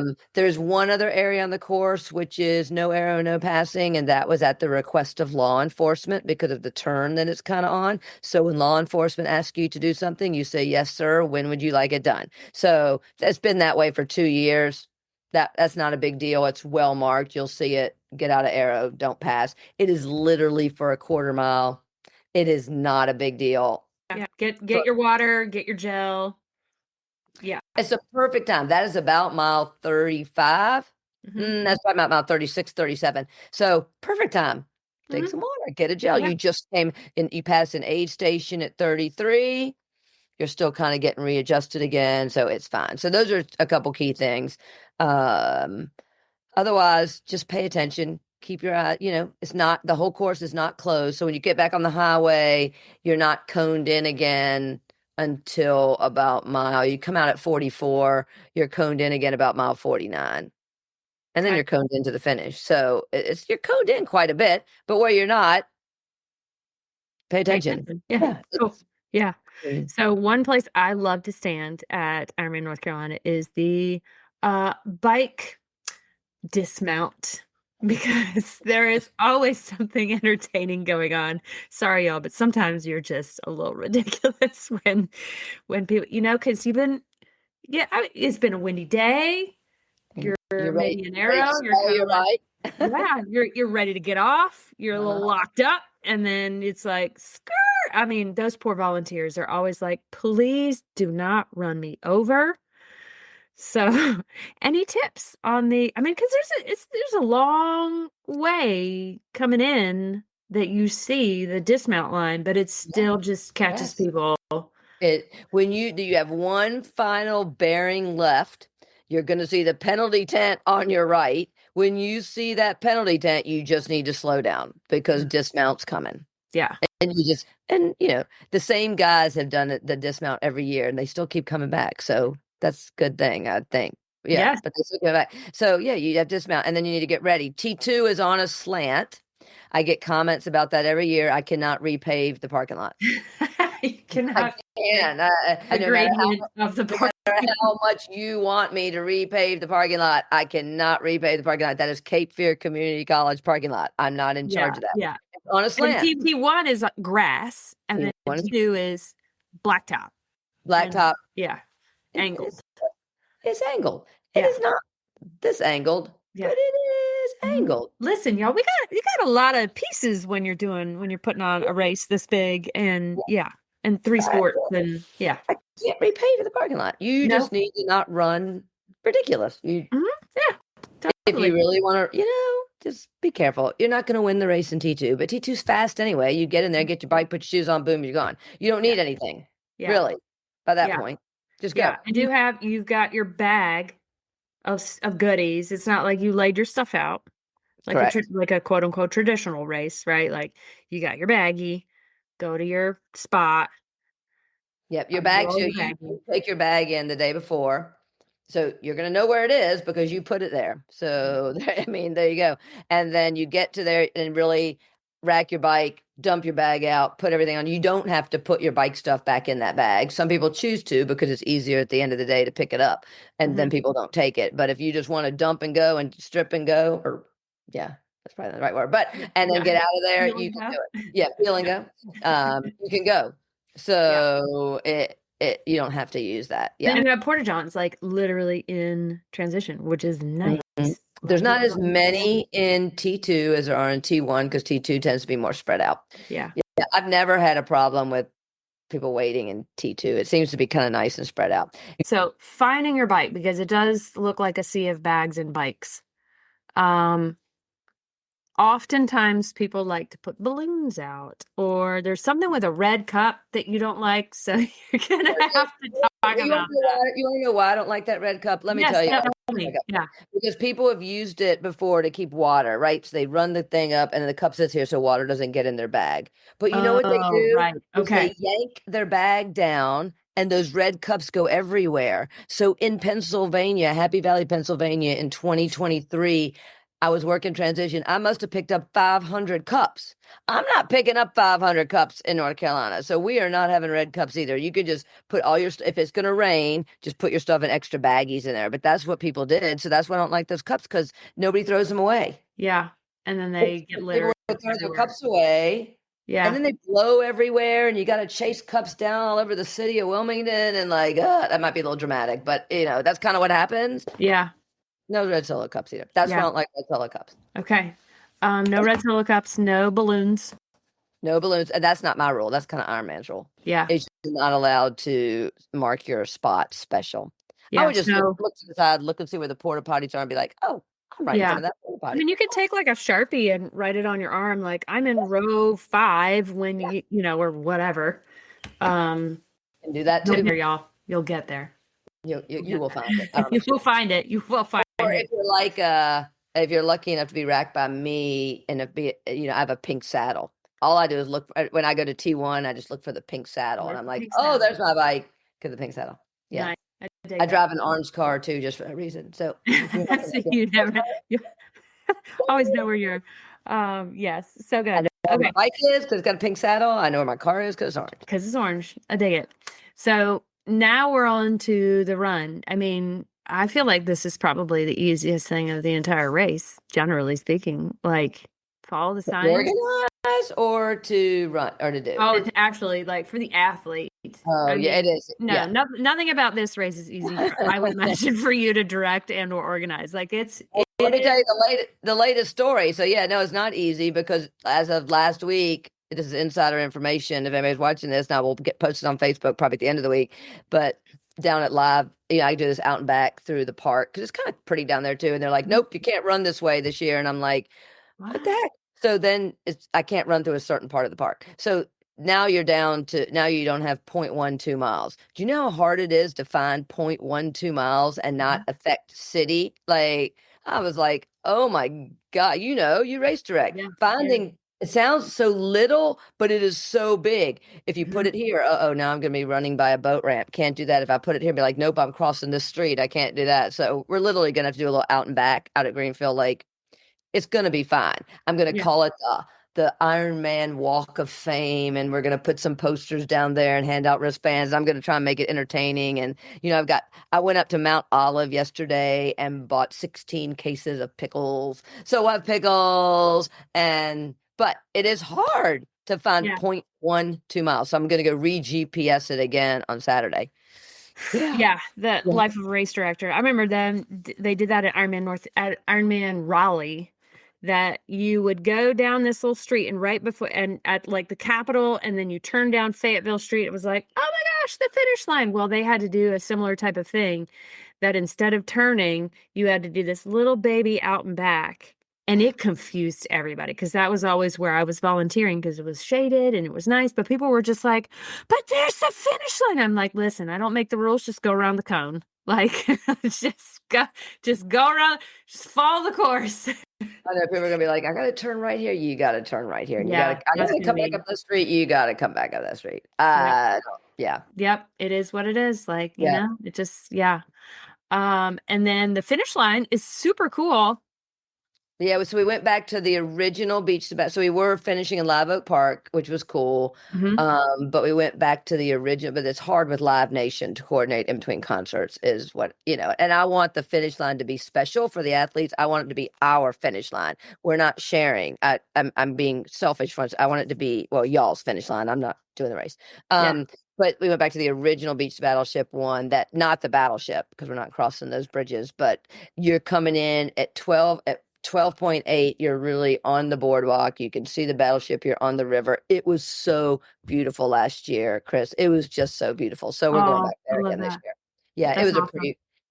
it. There's one other area on the course, which is no aero, no passing. And that was at the request of law enforcement because of the turn that it's kind of on. So when law enforcement asks you to do something, you say, yes, sir. When would you like it done? So it's been that way for 2 years. That's not a big deal. It's well marked. You'll see it. Get out of aero, don't pass. It is literally for a quarter mile. It is not a big deal. Yeah. Get your water, get your gel. Yeah. It's a perfect time. That is about mile 35. That's probably about mile 36, 37. So perfect time. Take some water, get a gel. Yeah. You just came in, you passed an aid station at 33. You're still kind of getting readjusted again. So it's fine. So those are a couple key things. Otherwise, just pay attention. Keep your eye, it's not, the whole course is not closed. So when you get back on the highway, you're not coned in again until about you come out at 44, you're coned in again about mile 49. And then you're coned into the finish. So you're coned in quite a bit, but where you're not, pay attention. Yeah. Cool. Yeah. So one place I love to stand at Ironman North Carolina is the bike dismount, because there is always something entertaining going on. Sorry, y'all, but sometimes you're just a little ridiculous when people, because it's been a windy day. You're maybe an arrow. You're right. Yeah, you're ready to get off. You're a little locked up, and then it's like, skirt. I mean, those poor volunteers are always like, please do not run me over. So any tips on because there's a long way coming in that you see the dismount line, but it still just catches people. When you have one final bearing left, you're going to see the penalty tent on your right. When you see that penalty tent, you just need to slow down because dismount's coming. Yeah. And the same guys have done the dismount every year and they still keep coming back. So that's a good thing, I think. Yeah. Yes. But they still come back. So yeah, you have dismount and then you need to get ready. T2 is on a slant. I get comments about that every year. I cannot repave the parking lot. You cannot. I no matter how much you want me to repave the parking lot, I cannot repave the parking lot. That is Cape Fear Community College parking lot. I'm not in charge of that. Yeah. On a slant. And T1 is grass, and then T2 is blacktop. Blacktop. Yeah. Angled. It's angled. It is not this angled, but it is angled. Listen, y'all, you got a lot of pieces when you're putting on a race this big, and and 3 sports, and I can't repave the parking lot. You just need to not run ridiculous. Totally. If you really want to, just be careful. You're not going to win the race in T2, but T2's fast anyway. You get in there, get your bike, put your shoes on, boom, you're gone. You don't need anything, really, by that point. Just go. Yeah, you've got your bag of goodies. It's not like you laid your stuff out like a quote unquote traditional race, right? Like you got your baggie, go to your spot. Yep, your bag. So you take your bag in the day before. So you're going to know where it is because you put it there. So, there you go. And then you get to there and really rack your bike, dump your bag out, put everything on. You don't have to put your bike stuff back in that bag. Some people choose to because it's easier at the end of the day to pick it up and then people don't take it. But if you just want to dump and go and strip and go, that's probably not the right word, and then get out of there, you can do it. Yeah, feel and go. You can go. So you don't have to use that. Yeah. And you have porta johns like literally in transition, which is nice. Mm-hmm. There's not as many in T2 as there are in T1 because T2 tends to be more spread out. Yeah. I've never had a problem with people waiting in T2. It seems to be kind of nice and spread out. So finding your bike, because it does look like a sea of bags and bikes. Oftentimes people like to put balloons out, or there's something with a red cup that you don't like. So you're going to have to talk about that. You want to know why I don't like that red cup? Let me tell you. Yeah. Because people have used it before to keep water, right? So they run the thing up and then the cup sits here so water doesn't get in their bag. But you know what they do? Right. Okay. They yank their bag down and those red cups go everywhere. So in Pennsylvania, Happy Valley, Pennsylvania in 2023, I was working transition. I must have picked up 500 cups. I'm not picking up 500 cups in North Carolina. So we are not having red cups either. You could just put all your, if it's going to rain, just put your stuff in extra baggies in there. But that's what people did. So that's why I don't like those cups, because nobody throws them away. Yeah. And then they get People littered throw their everywhere. cups away. Yeah. And then they blow everywhere, and you got to chase cups down all over the city of Wilmington. And like, that might be a little dramatic, but that's kind of what happens. Yeah. No red Solo cups either. That's why I don't like red Solo cups. Okay. No red Solo cups, no balloons. No balloons. And that's not my rule. That's kind of Ironman's rule. Yeah. It's not allowed to mark your spot special. Yeah, I would just look to the side, look and see where the porta potties are, and be like, oh, I'm right in front of that porta potty. I mean, you could take like a Sharpie and write it on your arm, like I'm in row 5 when or whatever. And do that too. Here, y'all. You'll get there. You will find it. You will find it. You will find it. Or if you're like, if you're lucky enough to be racked by me, and I have a pink saddle. All I do is look when I go to T1. I just look for the pink saddle, and I'm like, oh, there's my bike, because the pink saddle. Yeah, nice. I drive an orange car too, just for that reason. So you never always know where you're. Yes, so good. I know where my bike is because it's got a pink saddle. I know where my car is because it's orange. Because it's orange. I dig it. So now we're on to the run. I mean, I feel like this is probably the easiest thing of the entire race, generally speaking. Like, follow the signs. Organize or to run or to do? Oh, actually, like for the athlete. Oh, yeah, it is. No, nothing about this race is easy. I would imagine for you to direct and or organize. Like let me tell you the latest story. So yeah, no, it's not easy because as of last week, this is insider information. If anybody's watching this now, we'll get posted on Facebook probably at the end of the week. But down at Live, I do this out and back through the park because it's kind of pretty down there too. And they're like, nope, you can't run this way this year. And I'm like, what the heck? So then I can't run through a certain part of the park. So now you don't have 0.12 miles. Do you know how hard it is to find 0.12 miles and not affect city? Like, I was like, oh my God, you race direct. Yeah, finding it sounds so little, but it is so big. If you put it here, now I'm going to be running by a boat ramp. Can't do that. If I put it here, be like, nope, I'm crossing this street. I can't do that. So we're literally going to have to do a little out and back out at Greenfield Lake. It's going to be fine. I'm going to call it the Ironman Walk of Fame, and we're going to put some posters down there and hand out wristbands. I'm going to try and make it entertaining. And, I went up to Mount Olive yesterday and bought 16 cases of pickles. So I have pickles, but it is hard to find 0.12 miles. So I'm going to go re-GPS it again on Saturday. Yeah, the Life of a Race Director. I remember they did that at Ironman Raleigh, that you would go down this little street and right before and at like the Capitol, and then you turn down Fayetteville Street. It was like, oh my gosh, the finish line. Well, they had to do a similar type of thing, that instead of turning, you had to do this little baby out and back. And it confused everybody, because that was always where I was volunteering, because it was shaded and it was nice. But people were just like, but there's the finish line. I'm like, listen, I don't make the rules. Just go around the cone. Like, just go around, just follow the course. I know people are going to be like, I got to turn right here. You got to turn right here. And I got to come back up the street. You got to come back up that street. Yep. It is what it is. Like, it just, and then the finish line is super cool. Yeah, so we went back to the original beach. So we were finishing in Live Oak Park, which was cool. Mm-hmm. But we went back to the original. But it's hard with Live Nation to coordinate in between concerts, is what, and I want the finish line to be special for the athletes. I want it to be our finish line. We're not sharing. I'm being selfish for once. I want it to be, y'all's finish line. I'm not doing the race. But we went back to the original Beach to Battleship one, not the Battleship, because we're not crossing those bridges, but you're coming in at 12.8, you're really on the boardwalk. You can see the Battleship. You're on the river. It was so beautiful last year, Chris. It was just so beautiful. So we're going back there again this year. Yeah, that's awesome.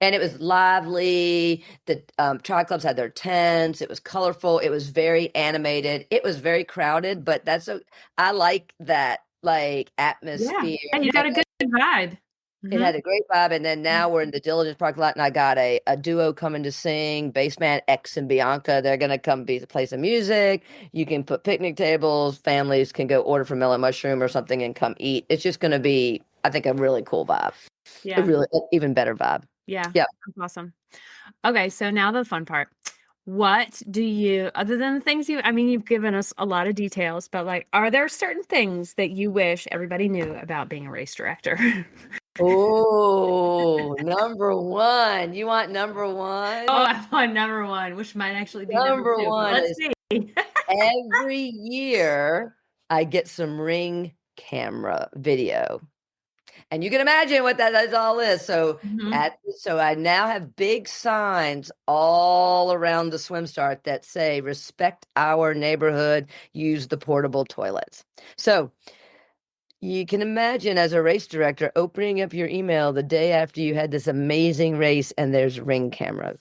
And it was lively. The tri clubs had their tents. It was colorful. It was very animated. It was very crowded, but I like that atmosphere. Yeah, you got a good vibe. It had a great vibe. And then now we're in the Diligence parking lot, and I got a duo coming to sing, Bassman X and Bianca. They're going to come play some music. You can put picnic tables. Families can go order from Mellow Mushroom or something and come eat. It's just going to be, I think, a really cool vibe. Yeah. An even better vibe. Yeah. That's awesome. Okay. So now the fun part. what do you, other than the things you've given us a lot of details, but like, are there certain things that you wish everybody knew about being a race director? Oh, number one. You want number one? Oh, I want number one, which might actually be number Number two. But one let's is see. every year I get some ring camera video. And you can imagine what that all is. So Mhm. so I now have big signs all around the swim start that say respect our neighborhood, use the portable toilets. So you can imagine as a race director opening up your email the day after you had this amazing race and there's ring cameras.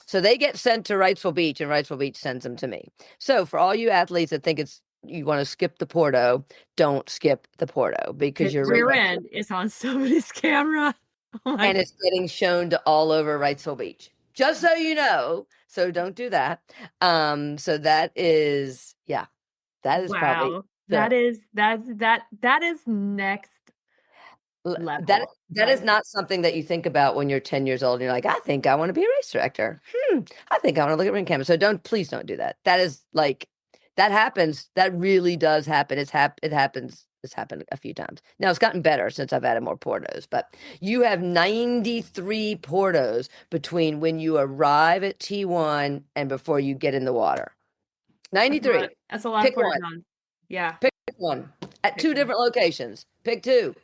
So they get sent to Wrightsville Beach and Wrightsville Beach sends them to me. So for all you athletes that think you want to skip the Porto, don't skip the Porto because your rear end is on somebody's camera. Oh my and it's getting shown to all over Wrightsville Beach. Just so you know. So don't do that. So that is probably wow. That is next level. that is not something that you think about when you're 10 years old and you're like, I think I want to be a race director. I think I want to look at ring cameras. So please don't do that. That is like, that happens. That really does happen. It happens. It's happened a few times. Now it's gotten better since I've added more portos, but you have 93 portos between when you arrive at T1 and before you get in the water. 93. That's a lot Pick of portos one. on. Yeah. Pick one at two different locations. Pick two.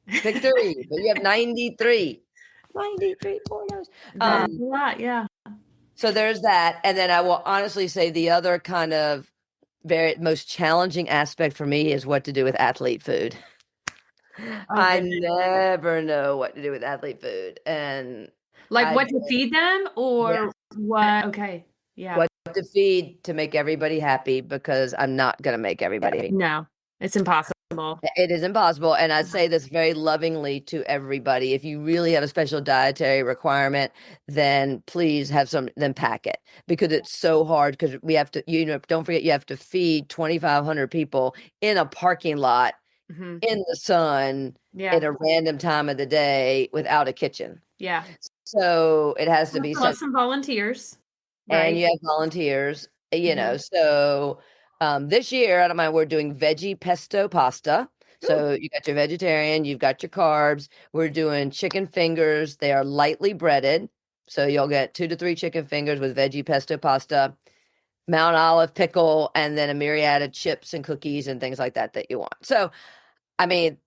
Pick three. But you have 93. 93 portos. That's a lot, yeah. So there's that. And then I will honestly say the other kind of most challenging aspect for me is what to do with athlete food. I never know what to do with athlete food. And like what to feed them or what? Okay. Yeah. What to feed to make everybody happy because I'm not going to make everybody happy. No, it's impossible. It is impossible. And I say this very lovingly to everybody. If you really have a special dietary requirement, then please then pack it because it's so hard because we have to, don't forget, you have to feed 2,500 people in a parking lot in the sun at a random time of the day without a kitchen. Yeah. So it has to be some volunteers. Right? And you have volunteers, so this year, I don't mind, we're doing veggie pesto pasta. Ooh. So you got your vegetarian, you've got your carbs. We're doing chicken fingers. They are lightly breaded. So you'll get 2 to 3 chicken fingers with veggie pesto pasta, Mount Olive pickle, and then a myriad of chips and cookies and things like that you want. So, I mean,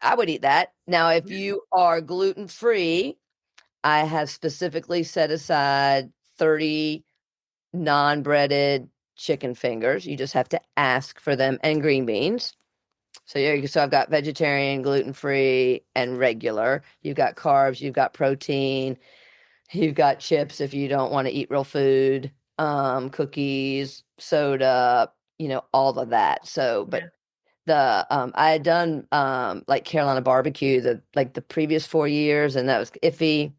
I would eat that. Now, if you are gluten-free, I have specifically set aside 30 non-breaded chicken fingers. You just have to ask for them, and green beans. So I've got vegetarian, gluten-free, and regular. You've got carbs, you've got protein, you've got chips if you don't want to eat real food, cookies, soda, all of that. So, but I had done like Carolina barbecue the previous 4 years, and that was iffy.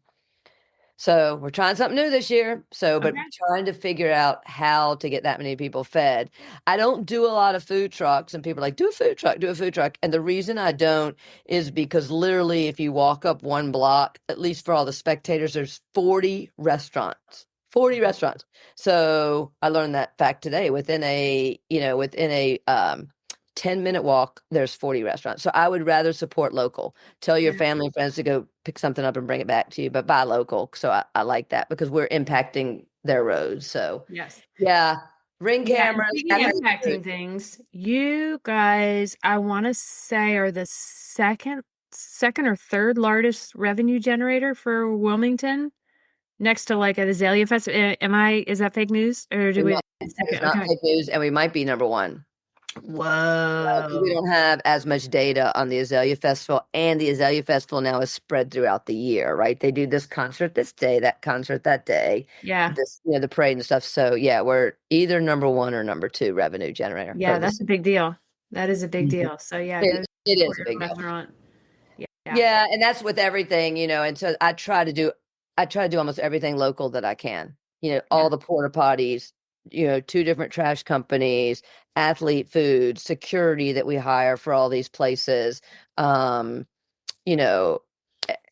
So we're trying something new this year. But trying to figure out how to get that many people fed. I don't do a lot of food trucks, and people are like, do a food truck. And the reason I don't is because literally if you walk up one block, at least for all the spectators, there's 40 restaurants. 40 restaurants. So I learned that fact today. Within a 10-minute walk, there's 40 restaurants. So I would rather support local. Tell your family and friends to go pick something up and bring it back to you, but buy local. So I like that because we're impacting their roads. So ring cameras. Impacting things. You guys, I want to say, are the second or third largest revenue generator for Wilmington, next to like an Azalea Festival. Is that fake news, or do we? It's not fake news, and we might be number one. Whoa. We don't have as much data on the Azalea Festival, and the Azalea Festival now is spread throughout the year, right? They do this concert this day, that concert that day. Yeah. This, the parade and stuff. So we're either number one or number two revenue generator. Yeah, that's a big deal. That is a big deal. So it is a big deal. Yeah, and that's with everything, and so I try to do almost everything local that I can. All the porta potties, 2 different trash companies, athlete food, security that we hire for all these places,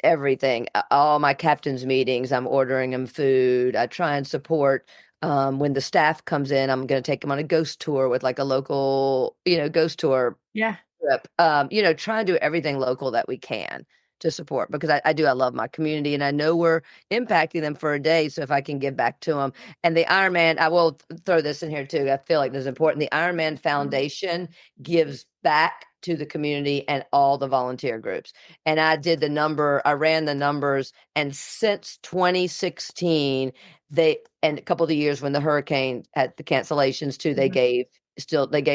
everything. All my captain's meetings, I'm ordering them food. I try and support. When the staff comes in, I'm going to take them on a ghost tour with like a local, ghost tour Yeah. trip. Try and do everything local that we can to support, because I love my community, and I know we're impacting them for a day. So if I can give back to them, and the Ironman, I will throw this in here too. I feel like this is important. The Ironman Foundation gives back to the community and all the volunteer groups. And I ran the numbers, and since 2016, and a couple of the years when the hurricane had the cancellations too, they gave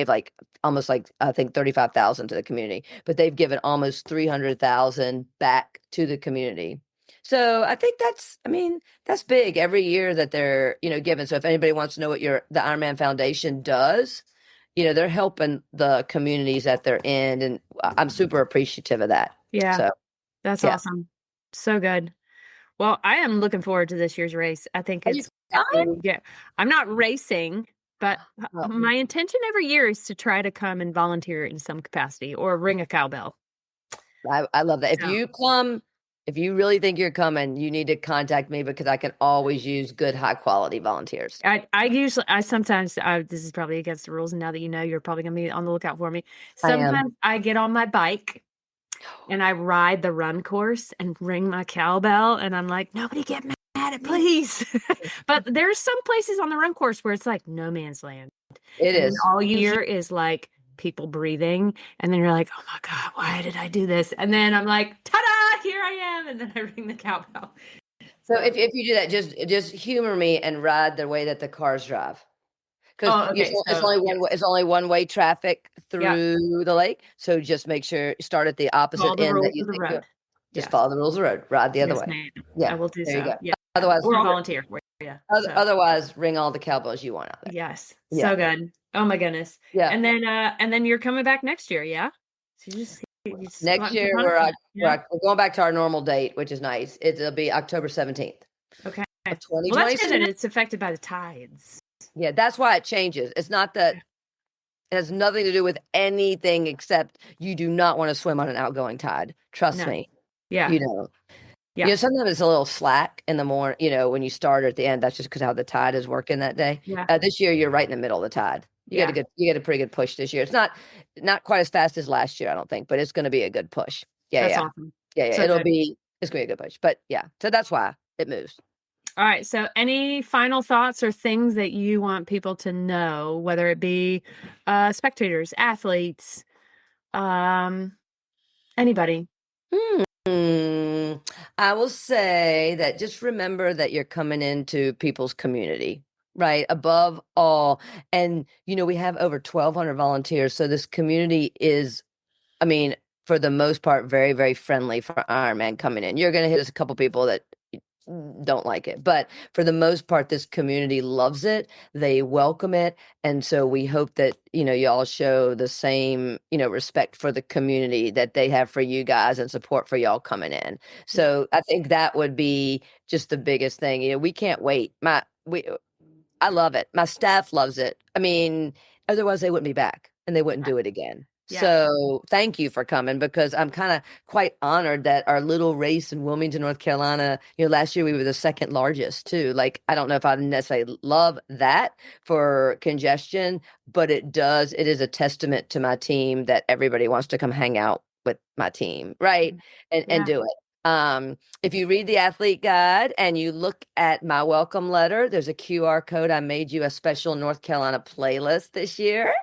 like almost like, I think 35,000 to the community, but they've given almost 300,000 back to the community. So I think that's big every year that they're, giving. So if anybody wants to know what the Ironman Foundation does, they're helping the communities that they're in, and I'm super appreciative of that. Yeah. So that's awesome. So good. Well, I am looking forward to this year's race. I think I'm not racing, but my intention every year is to try to come and volunteer in some capacity or ring a cowbell. I love that. If you really think you're coming, you need to contact me, because I can always use good, high quality volunteers. Sometimes this is probably against the rules. And now that you're probably going to be on the lookout for me. Sometimes I get on my bike and I ride the run course and ring my cowbell, and I'm like, nobody get mad at it, please. But there's some places on the run course where it's like no man's land. It is. All year is like people breathing, and then you're like, oh my God, why did I do this? And then I'm like, ta-da, here I am, and then I ring the cowbell. So if you do that, just humor me and ride the way that the cars drive. Because it's only one-way traffic through the lake. So just make sure you start at the opposite end that you think you're. Just follow the rules of the road. Ride the other way. Ma'am. Yeah, I will do so. You go. Yeah. Otherwise, or volunteer. Yeah. Otherwise, ring all the cowbells you want out there. Yes. Yeah. So good. Oh my goodness. Yeah. And then you're coming back next year. Yeah. So next year we're going back to our normal date, which is nice. It'll be October 17th. Okay. Well, that's good that it's affected by the tides. Yeah, that's why it changes. It's not that it has nothing to do with anything except you do not want to swim on an outgoing tide. Trust me. Yeah. Yeah. Sometimes it's a little slack in the morning, when you start or at the end. That's just because how the tide is working that day. Yeah. This year you're right in the middle of the tide. You get a pretty good push this year. It's not quite as fast as last year, I don't think, but it's going to be a good push. Yeah. That's awesome. Yeah. So it's going to be a good push. But yeah, so that's why it moves. All right. So any final thoughts or things that you want people to know, whether it be spectators, athletes, anybody? I will say that just remember that you're coming into people's community, right? Above all. And, we have over 1,200 volunteers. So this community is, for the most part, very, very friendly for Ironman coming in. You're going to hit a couple people that don't like it, but for the most part, this community loves it. They welcome it. And so we hope that, y'all show the same, respect for the community that they have for you guys and support for y'all coming in. So I think that would be just the biggest thing. We can't wait. I love it. My staff loves it. Otherwise they wouldn't be back and they wouldn't do it again. Yeah. So thank you for coming, because I'm kind of quite honored that our little race in Wilmington, North Carolina, last year we were the second largest too. Like, I don't know if I necessarily love that for congestion, but it is a testament to my team that everybody wants to come hang out with my team. Right. And do it. If you read the athlete guide and you look at my welcome letter, there's a QR code. I made you a special North Carolina playlist this year.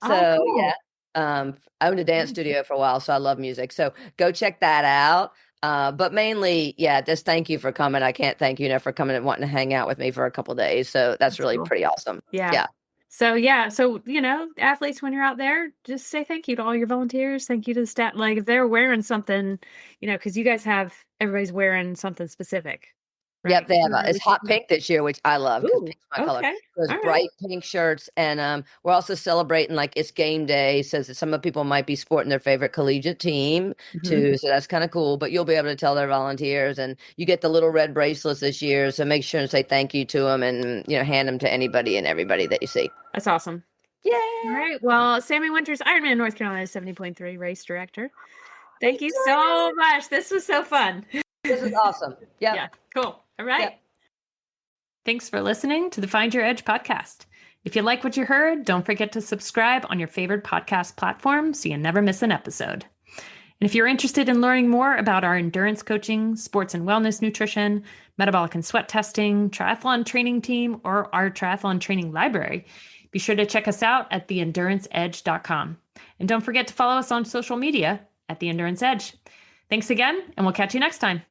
So cool. Yeah. I owned a dance studio for a while, so I love music. So go check that out. But mainly, just thank you for coming. I can't thank you enough for coming and wanting to hang out with me for a couple of days. So that's really cool. Pretty awesome. Yeah. So, athletes, when you're out there, just say thank you to all your volunteers. Thank you to the staff. Like, if they're wearing something, because you guys everybody's wearing something specific. Right? Yep, they have it's hot pink this year, which I love because pink's my color. Those bright pink shirts, and we're also celebrating like it's game day. So that some of people might be sporting their favorite collegiate team too, so that's kind of cool. But you'll be able to tell their volunteers, and you get the little red bracelets this year. So make sure and say thank you to them, and hand them to anybody and everybody that you see. That's awesome. Yeah. All right. Well, Sami Winters, Ironman North Carolina 70.3 race director. Thank you so much. This was so fun. This is awesome. Yep. Yeah, cool. All right. Yep. Thanks for listening to the Find Your Edge podcast. If you like what you heard, don't forget to subscribe on your favorite podcast platform so you never miss an episode. And if you're interested in learning more about our endurance coaching, sports and wellness nutrition, metabolic and sweat testing, triathlon training team, or our triathlon training library, be sure to check us out at theenduranceedge.com. And don't forget to follow us on social media at The Endurance Edge. Thanks again, and we'll catch you next time.